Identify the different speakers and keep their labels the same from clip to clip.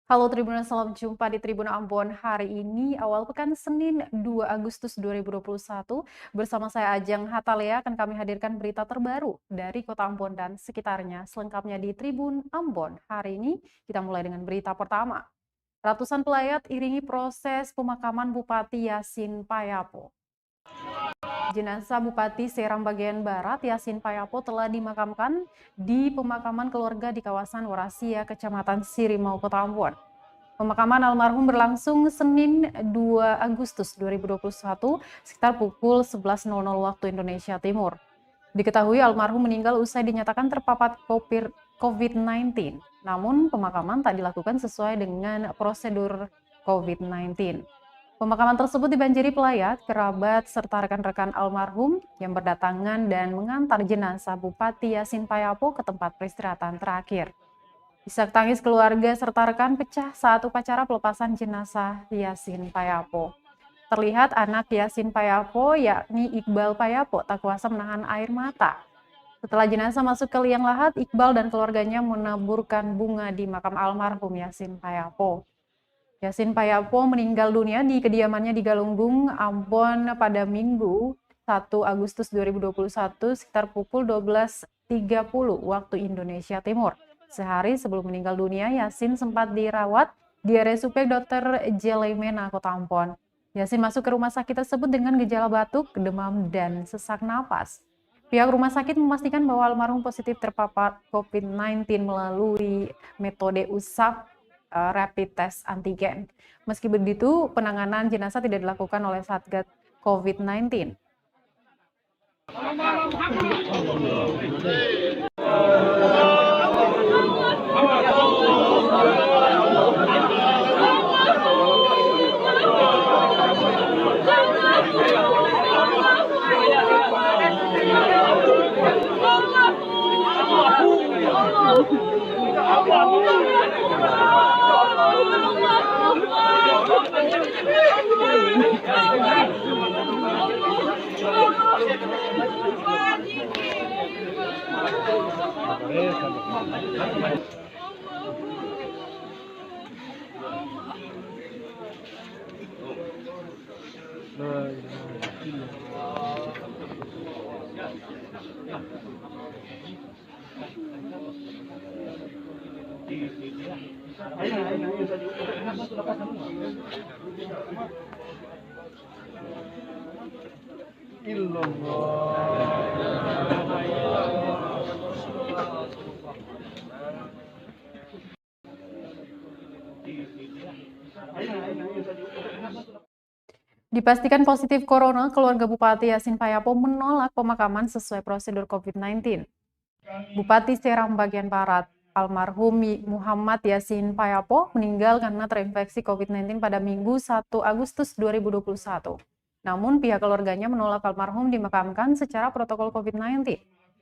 Speaker 1: Halo Tribuners, selamat jumpa di Tribun Ambon hari ini awal pekan Senin 2 Agustus 2021. Bersama saya Ajeng Hatalea akan kami hadirkan berita terbaru dari Kota Ambon dan sekitarnya. Selengkapnya di Tribun Ambon hari ini kita mulai dengan berita pertama. Ratusan pelayat iringi proses pemakaman Bupati Yasin Payapo. Jenazah Bupati Seram bagian Barat Yasin Payapo telah dimakamkan di pemakaman keluarga di kawasan Warasia, Kecamatan Sirimau, Kota Ambon. Pemakaman almarhum berlangsung Senin 2 Agustus 2021 sekitar pukul 11.00 waktu Indonesia Timur. Diketahui almarhum meninggal usai dinyatakan terpapar COVID-19, namun pemakaman tak dilakukan sesuai dengan prosedur COVID-19. Pemakaman tersebut dibanjiri pelayat, kerabat, serta rekan-rekan almarhum yang berdatangan dan mengantar jenazah Bupati Yasin Payapo ke tempat peristirahatan terakhir. Isak tangis keluarga serta rekan pecah saat upacara pelepasan jenazah Yasin Payapo. Terlihat anak Yasin Payapo, yakni Iqbal Payapo, tak kuasa menahan air mata. Setelah jenazah masuk ke liang lahat, Iqbal dan keluarganya menaburkan bunga di makam almarhum Yasin Payapo. Yasin Payapo meninggal dunia di kediamannya di Galunggung, Ambon pada Minggu 1 Agustus 2021 sekitar pukul 12.30 waktu Indonesia Timur. Sehari sebelum meninggal dunia, Yasin sempat dirawat di RSUP Dr. Jelemena, Kota Ambon. Yasin masuk ke rumah sakit tersebut dengan gejala batuk, demam, dan sesak napas. Pihak rumah sakit memastikan bahwa almarhum positif terpapar COVID-19 melalui metode usap rapid test antigen. Meski begitu, penanganan jenazah tidak dilakukan oleh Satgas COVID-19. Dipastikan positif corona, keluarga Bupati Yasin Payapo menolak pemakaman sesuai prosedur COVID-19. Bupati Seram bagian Barat, almarhum Muhammad Yasin Payapo meninggal karena terinfeksi COVID-19 pada Minggu 1 Agustus 2021. Namun pihak keluarganya menolak almarhum dimakamkan secara protokol COVID-19.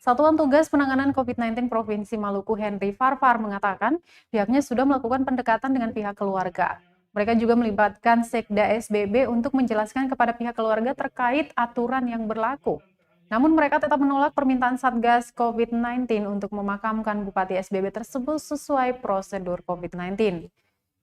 Speaker 1: Satuan Tugas Penanganan COVID-19 Provinsi Maluku Henry Farfar mengatakan pihaknya sudah melakukan pendekatan dengan pihak keluarga. Mereka juga melibatkan Sekda SBB untuk menjelaskan kepada pihak keluarga terkait aturan yang berlaku. Namun mereka tetap menolak permintaan Satgas COVID-19 untuk memakamkan Bupati SBB tersebut sesuai prosedur COVID-19.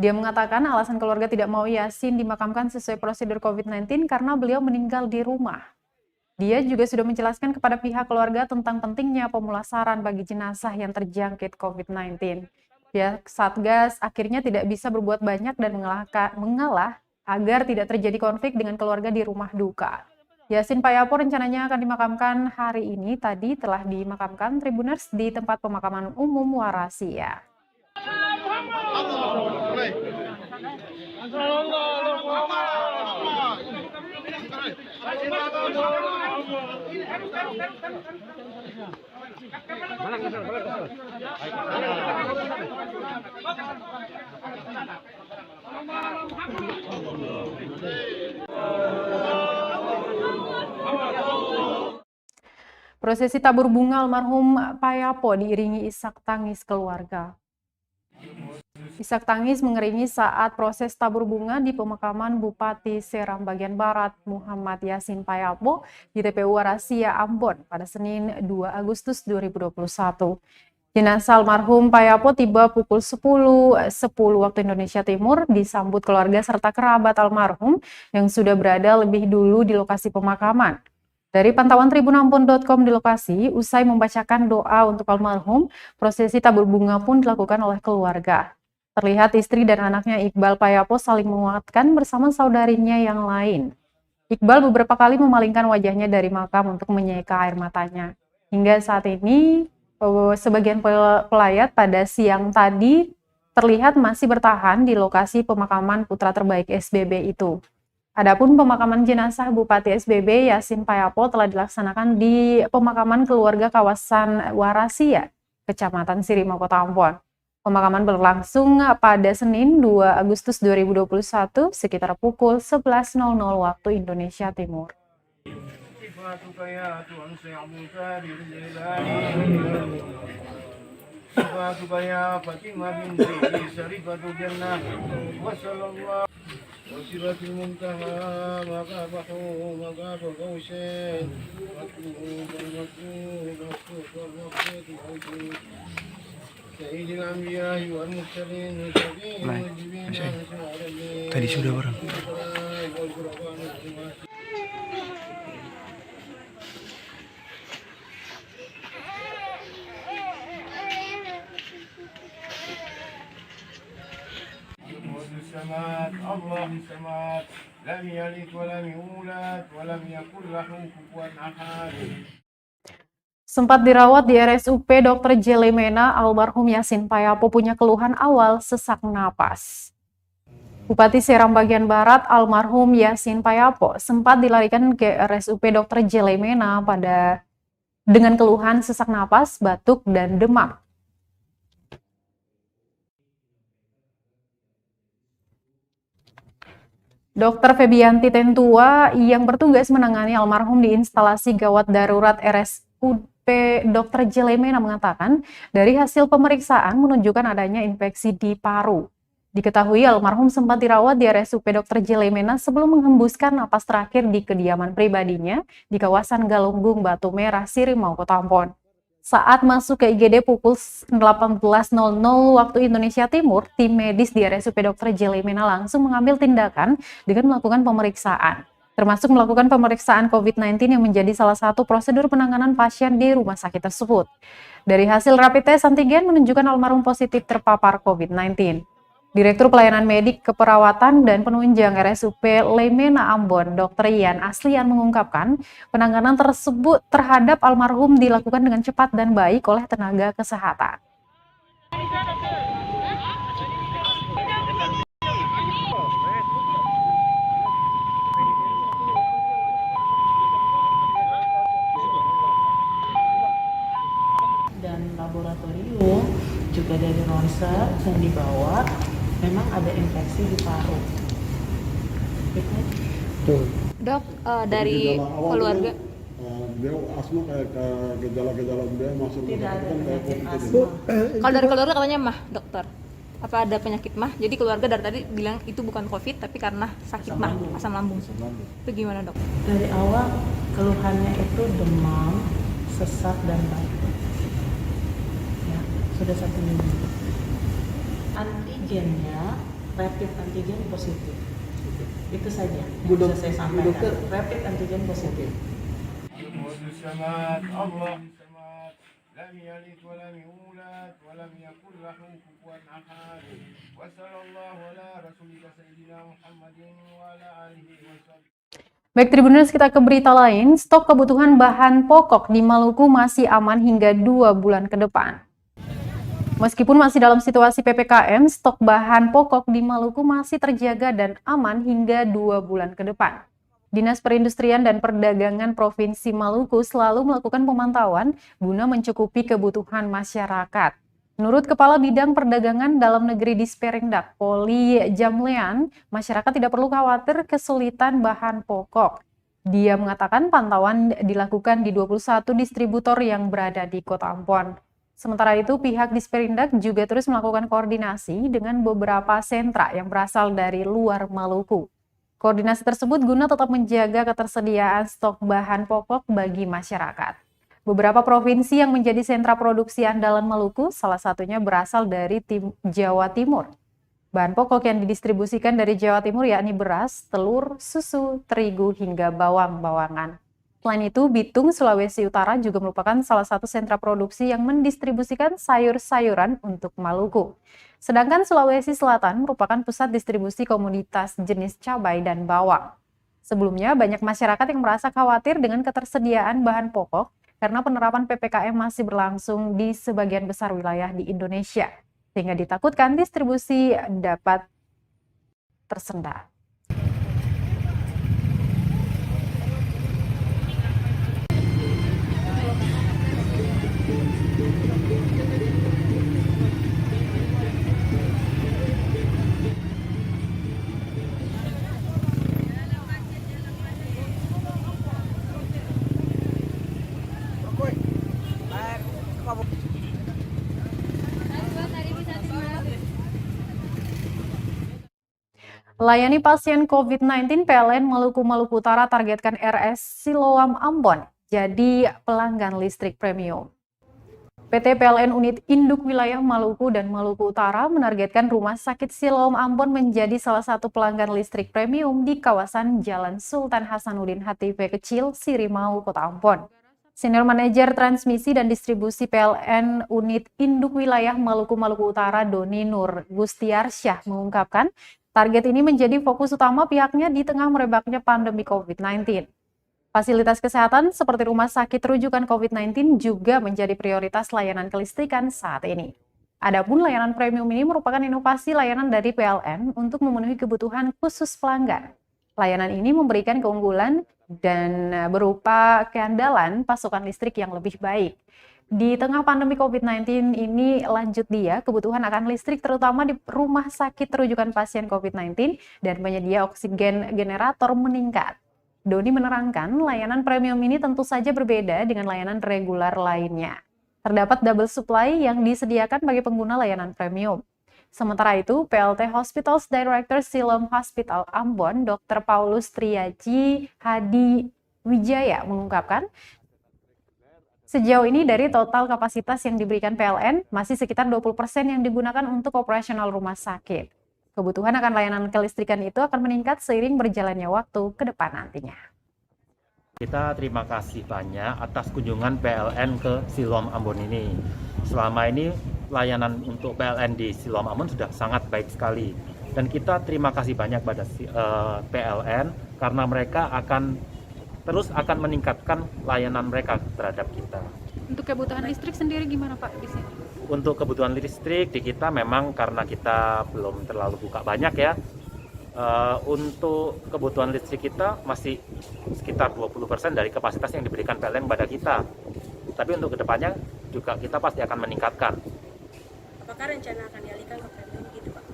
Speaker 1: Dia mengatakan alasan keluarga tidak mau Yasin dimakamkan sesuai prosedur COVID-19 karena beliau meninggal di rumah. Dia juga sudah menjelaskan kepada pihak keluarga tentang pentingnya pemulasaran bagi jenazah yang terjangkit COVID-19. Pihak Satgas akhirnya tidak bisa berbuat banyak dan mengalah agar tidak terjadi konflik dengan keluarga di rumah duka. Yasin Payapo rencananya akan dimakamkan hari ini, tadi telah dimakamkan Tribuners di tempat pemakaman umum Warasia. Prosesi tabur bunga almarhum Payapo diiringi isak tangis keluarga. Isak tangis mengeringi saat proses tabur bunga di pemakaman Bupati Seram bagian Barat Muhammad Yasin Payapo di TPU Warasia Ambon pada Senin 2 Agustus 2021. Jenazah almarhum Payapo tiba pukul 10.10 waktu Indonesia Timur, disambut keluarga serta kerabat almarhum yang sudah berada lebih dulu di lokasi pemakaman. Dari pantauan tribunambon.com di lokasi, usai membacakan doa untuk almarhum, prosesi tabur bunga pun dilakukan oleh keluarga. Terlihat istri dan anaknya Iqbal Payapo saling menguatkan bersama saudarinya yang lain. Iqbal beberapa kali memalingkan wajahnya dari makam untuk menyeka air matanya. Hingga saat ini, sebagian pelayat pada siang tadi terlihat masih bertahan di lokasi pemakaman putra terbaik SBB itu. Adapun pemakaman jenazah Bupati SBB Yasin Payapo telah dilaksanakan di pemakaman keluarga kawasan Warasia, Kecamatan Sirima, Kota Ambon. Pemakaman berlangsung pada Senin 2 Agustus 2021 sekitar pukul 11.00 waktu Indonesia Timur.
Speaker 2: وسبة المنتهى مقامه مقام قوسين مطلوب المطلوب مصروف والمقصود موجود سيد الأنبياء والمرسلين والشفيع المجيبين
Speaker 3: Tadi sudah barang.
Speaker 2: السماء الله السماء لم يلد ولم يولد ولم يكن له كفوا أحد.
Speaker 1: Sempat dirawat di RSUP Dr. Jelemena, almarhum Yasin Payapo punya keluhan awal sesak napas. Bupati Seram bagian Barat, almarhum Yasin Payapo sempat dilarikan ke RSUP Dr. Jelemena dengan keluhan sesak napas, batuk, dan demam. Dr. Febianti Tentua yang bertugas menangani almarhum di instalasi gawat darurat RSUP Dr. Jelemena mengatakan dari hasil pemeriksaan menunjukkan adanya infeksi di paru. Diketahui almarhum sempat dirawat di RSUP Dr. Jelemena sebelum menghembuskan napas terakhir di kediaman pribadinya di kawasan Galunggung, Batu Merah, Sirimau, Kota Ambon. Saat masuk ke IGD pukul 18.00 waktu Indonesia Timur, tim medis di RSUP Dr. Jelemena langsung mengambil tindakan dengan melakukan pemeriksaan, termasuk melakukan pemeriksaan COVID-19 yang menjadi salah satu prosedur penanganan pasien di rumah sakit tersebut. Dari hasil rapid test antigen menunjukkan almarhum positif terpapar COVID-19. Direktur Pelayanan Medik Keperawatan dan Penunjang RSUP Lemena Ambon, Dr. Ian Aslian mengungkapkan penanganan tersebut terhadap almarhum dilakukan dengan cepat dan baik oleh tenaga kesehatan.
Speaker 4: Dan laboratorium juga dari ronsen yang dibawa memang ada infeksi di paru.
Speaker 5: Dok, dari keluarga
Speaker 6: dia asma kayak gejala-gejala dia masuk
Speaker 4: Tidak ada
Speaker 6: kan kayak
Speaker 4: penyakit
Speaker 6: COVID
Speaker 4: asma.
Speaker 5: kalau dari keluarga katanya mah, dokter. Apa ada penyakit mah? Jadi keluarga dari tadi bilang itu bukan COVID tapi karena sakit mah, asam lambung. Itu gimana, Dok?
Speaker 4: Dari awal keluhannya itu demam, sesak dan batuk. Ya, sudah 1 minggu. Antigennya rapid antigen positif. Itu saja yang bisa saya sampaikan. Rapid antigen positif.
Speaker 2: السماء الله السماء لم يلد ولم يولد ولم يكن له كفوا أحد وصلى الله على رسولك سيدنا محمد وعلى آله وصحبه.
Speaker 1: Baik Tribuners, kita ke berita lain. Stok kebutuhan bahan pokok di Maluku masih aman hingga 2 bulan ke depan. Meskipun masih dalam situasi PPKM, stok bahan pokok di Maluku masih terjaga dan aman hingga 2 bulan ke depan. Dinas Perindustrian dan Perdagangan Provinsi Maluku selalu melakukan pemantauan guna mencukupi kebutuhan masyarakat. Menurut Kepala Bidang Perdagangan Dalam Negeri Disperindak, Poli Jamlean, masyarakat tidak perlu khawatir kesulitan bahan pokok. Dia mengatakan pantauan dilakukan di 21 distributor yang berada di Kota Ambon. Sementara itu, pihak Disperindak juga terus melakukan koordinasi dengan beberapa sentra yang berasal dari luar Maluku. Koordinasi tersebut guna tetap menjaga ketersediaan stok bahan pokok bagi masyarakat. Beberapa provinsi yang menjadi sentra produksi andalan Maluku, salah satunya berasal dari Jawa Timur. Bahan pokok yang didistribusikan dari Jawa Timur yakni beras, telur, susu, terigu, hingga bawang-bawangan. Selain itu, Bitung, Sulawesi Utara juga merupakan salah satu sentra produksi yang mendistribusikan sayur-sayuran untuk Maluku. Sedangkan Sulawesi Selatan merupakan pusat distribusi komoditas jenis cabai dan bawang. Sebelumnya, banyak masyarakat yang merasa khawatir dengan ketersediaan bahan pokok karena penerapan PPKM masih berlangsung di sebagian besar wilayah di Indonesia, sehingga ditakutkan distribusi dapat tersendat. Layani pasien COVID-19, PLN Maluku Utara targetkan RS Siloam Ambon jadi pelanggan listrik premium. PT PLN Unit Induk Wilayah Maluku dan Maluku Utara menargetkan Rumah Sakit Siloam Ambon menjadi salah satu pelanggan listrik premium di kawasan Jalan Sultan Hasanuddin HTP Kecil, Sirimau, Kota Ambon. Senior Manajer Transmisi dan Distribusi PLN Unit Induk Wilayah Maluku Utara, Doni Nur Gustiarsyah, mengungkapkan target ini menjadi fokus utama pihaknya di tengah merebaknya pandemi COVID-19. Fasilitas kesehatan seperti rumah sakit rujukan COVID-19 juga menjadi prioritas layanan kelistrikan saat ini. Adapun layanan premium ini merupakan inovasi layanan dari PLN untuk memenuhi kebutuhan khusus pelanggan. Layanan ini memberikan keunggulan dan berupa keandalan pasokan listrik yang lebih baik. Di tengah pandemi COVID-19 ini, lanjut dia, kebutuhan akan listrik terutama di rumah sakit rujukan pasien COVID-19 dan penyedia oksigen generator meningkat. Doni menerangkan, layanan premium ini tentu saja berbeda dengan layanan reguler lainnya. Terdapat double supply yang disediakan bagi pengguna layanan premium. Sementara itu, PLT Hospitals Director Siloam Hospital Ambon, Dr. Paulus Triaji Hadi Wijaya mengungkapkan, sejauh ini dari total kapasitas yang diberikan PLN, masih sekitar 20% yang digunakan untuk operasional rumah sakit. Kebutuhan akan layanan kelistrikan itu akan meningkat seiring berjalannya waktu ke depan nantinya.
Speaker 7: Kita terima kasih banyak atas kunjungan PLN ke Siloam Ambon ini. Selama ini layanan untuk PLN di Siloam Ambon sudah sangat baik sekali. Dan kita terima kasih banyak pada PLN karena mereka terus akan meningkatkan layanan mereka terhadap kita.
Speaker 1: Untuk kebutuhan listrik sendiri gimana Pak di sini?
Speaker 7: Untuk kebutuhan listrik di kita memang karena kita belum terlalu buka banyak ya. Untuk kebutuhan listrik kita masih sekitar 20% dari kapasitas yang diberikan PLN pada kita. Tapi untuk kedepannya juga kita pasti akan meningkatkan.
Speaker 8: Apakah rencana akan dialihkan ke premium gitu Pak?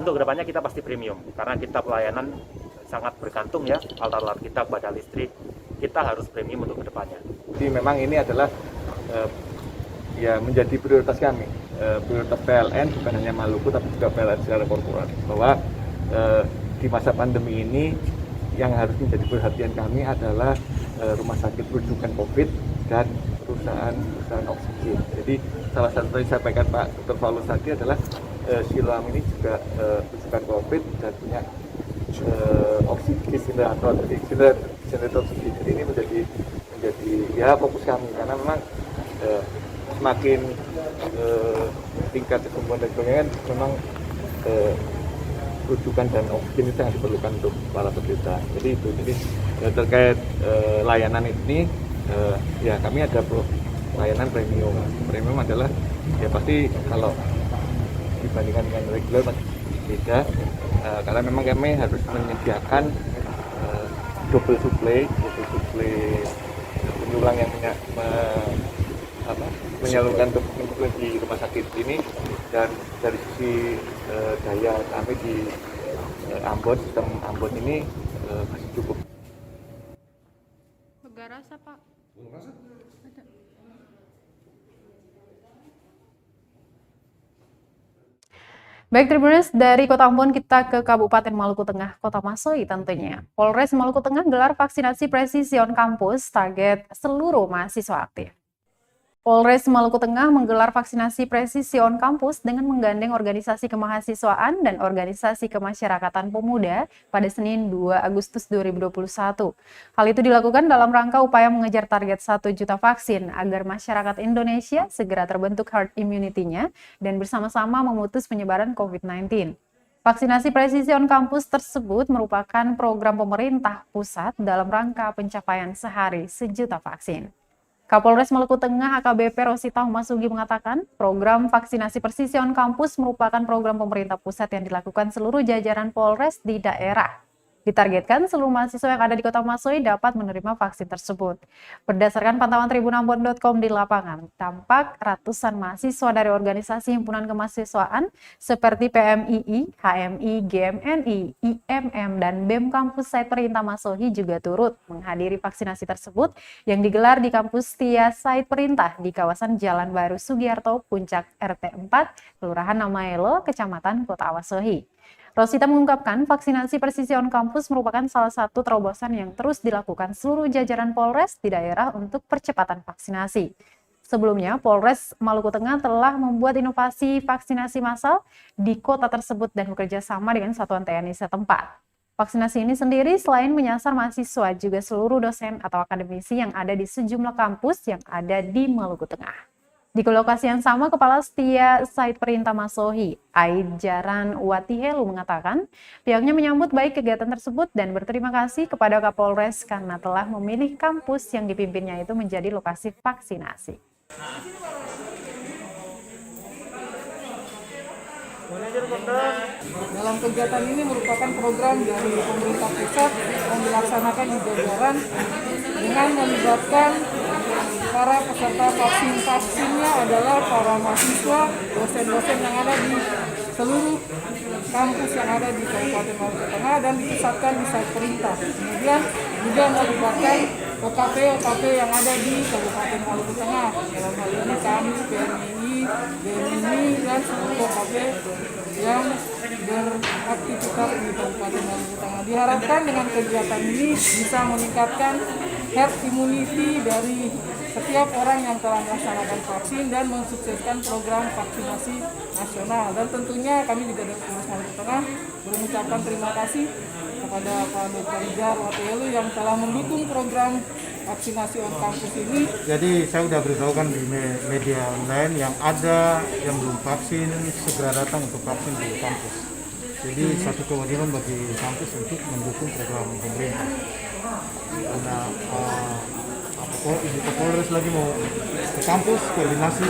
Speaker 7: Untuk kedepannya kita pasti premium karena kita pelayanan sangat bergantung ya alat-alat kita pada listrik. Kita harus premium untuk kedepannya.
Speaker 9: Jadi memang ini adalah ya menjadi prioritas kami, prioritas PLN bukan hanya Maluku tapi juga PLN secara korporat, bahwa di masa pandemi ini yang harus menjadi perhatian kami adalah rumah sakit rujukan COVID dan perusahaan oksigen. Jadi salah satu yang disampaikan Pak Dr. Paulus tadi adalah Siloam ini juga rujukan COVID dan punya oksigen generator oksigen ini menjadi ya fokus kami karena memang semakin tingkat kesembuhan dan sebagainya kan memang rujukan dan oksigen itu yang diperlukan untuk para penderita. Jadi itu terkait layanan ini ya kami ada layanan premium. Premium adalah ya pasti kalau dibandingkan dengan reguler masih beda karena memang kami harus menyediakan double supply penyulang yang menyalurkan untuk di rumah sakit ini, dan dari sisi daya kami di Ambon, sistem Ambon ini masih cukup.
Speaker 1: Begarasa Pak. Baik Tribuners, dari Kota Ambon kita ke Kabupaten Maluku Tengah, Kota Masoi tentunya. Polres Maluku Tengah gelar vaksinasi presisi on kampus target seluruh mahasiswa aktif. Polres Maluku Tengah menggelar vaksinasi presisi on kampus dengan menggandeng organisasi kemahasiswaan dan organisasi kemasyarakatan pemuda pada Senin 2 Agustus 2021. Hal itu dilakukan dalam rangka upaya mengejar target 1 juta vaksin agar masyarakat Indonesia segera terbentuk herd immunity-nya dan bersama-sama memutus penyebaran COVID-19. Vaksinasi presisi on kampus tersebut merupakan program pemerintah pusat dalam rangka pencapaian sehari 1 juta vaksin. Kapolres Maluku Tengah AKBP Rosita Humasugi mengatakan, program vaksinasi presisi on kampus merupakan program pemerintah pusat yang dilakukan seluruh jajaran Polres di daerah. Ditargetkan seluruh mahasiswa yang ada di Kota Masoi dapat menerima vaksin tersebut. Berdasarkan pantauan tribunambon.com di lapangan, tampak ratusan mahasiswa dari organisasi himpunan kemahasiswaan seperti PMII, HMI, GMNI, IMM, dan BEM Kampus Site Perintah Masohi juga turut menghadiri vaksinasi tersebut yang digelar di kampus Tia Site Perintah di kawasan Jalan Baru Sugiarto, Puncak RT 4, Kelurahan Namaelo, Kecamatan Kota Masohi. Rosita mengungkapkan vaksinasi presisi on kampus merupakan salah satu terobosan yang terus dilakukan seluruh jajaran Polres di daerah untuk percepatan vaksinasi. Sebelumnya, Polres Maluku Tengah telah membuat inovasi vaksinasi massal di kota tersebut dan bekerja sama dengan satuan TNI setempat. Vaksinasi ini sendiri selain menyasar mahasiswa, juga seluruh dosen atau akademisi yang ada di sejumlah kampus yang ada di Maluku Tengah. Di lokasi yang sama, Kepala Setia Site Perintah Masohi, Aijaran Watihelu mengatakan, pihaknya menyambut baik kegiatan tersebut dan berterima kasih kepada Kapolres karena telah memilih kampus yang dipimpinnya itu menjadi lokasi vaksinasi.
Speaker 10: Dalam kegiatan ini merupakan program dari pemerintah pusat yang dilaksanakan di jajaran dengan melibatkan para peserta vaksinnya adalah para mahasiswa, dosen-dosen yang ada di seluruh kampus yang ada di Kabupaten Maluku Tengah dan dipusatkan di Site Perintah. Kemudian juga melibatkan OKP yang ada di Kabupaten Maluku Tengah. Dalam hal ini kami, PMI, GMI, dan seluruh OKP yang beraktivitas di Kabupaten Maluku Tengah. Diharapkan dengan kegiatan ini bisa meningkatkan herd immunity dari setiap orang yang telah melaksanakan vaksin dan mensukseskan program vaksinasi nasional. Dan tentunya kami juga dari Polres Maluku Tengah mengucapkan terima kasih kepada Pak Dr. Aijaran Watihelu yang telah mendukung program vaksinasi on kampus ini.
Speaker 11: Jadi saya sudah beritahukan di media online yang ada yang belum vaksin segera datang untuk vaksin di kampus. Jadi satu kewajiban bagi kampus untuk mendukung program pemerintah. Karena Ibu Kapolres lagi mau ke kampus koordinasi,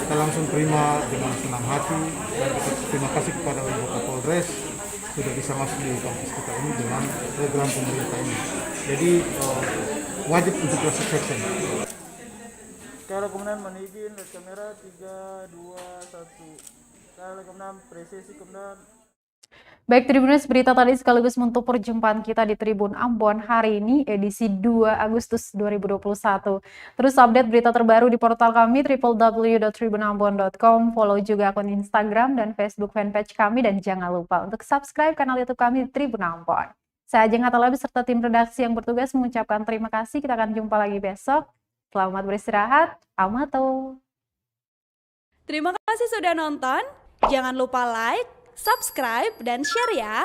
Speaker 11: kita langsung terima dengan senang hati dan kita terima kasih kepada Ibu Kapolres sudah bisa masuk di kampus kita ini dengan program pemerintah ini. Jadi wajib untuk resukseskan.
Speaker 12: Kalau kemudian menizin kamera 3, 2, 1. Kalau kemudian presisi kemudian.
Speaker 1: Baik, Tribuners, berita tadi sekaligus menutup perjumpaan kita di Tribun Ambon hari ini, edisi 2 Agustus 2021. Terus update berita terbaru di portal kami, www.tribunambon.com. Follow juga akun Instagram dan Facebook fanpage kami, dan jangan lupa untuk subscribe kanal YouTube kami di Tribun Ambon. Saya Ajeng Hatala beserta tim redaksi yang bertugas mengucapkan terima kasih. Kita akan jumpa lagi besok. Selamat beristirahat. Amato.
Speaker 8: Terima kasih sudah nonton. Jangan lupa like, subscribe, dan share ya.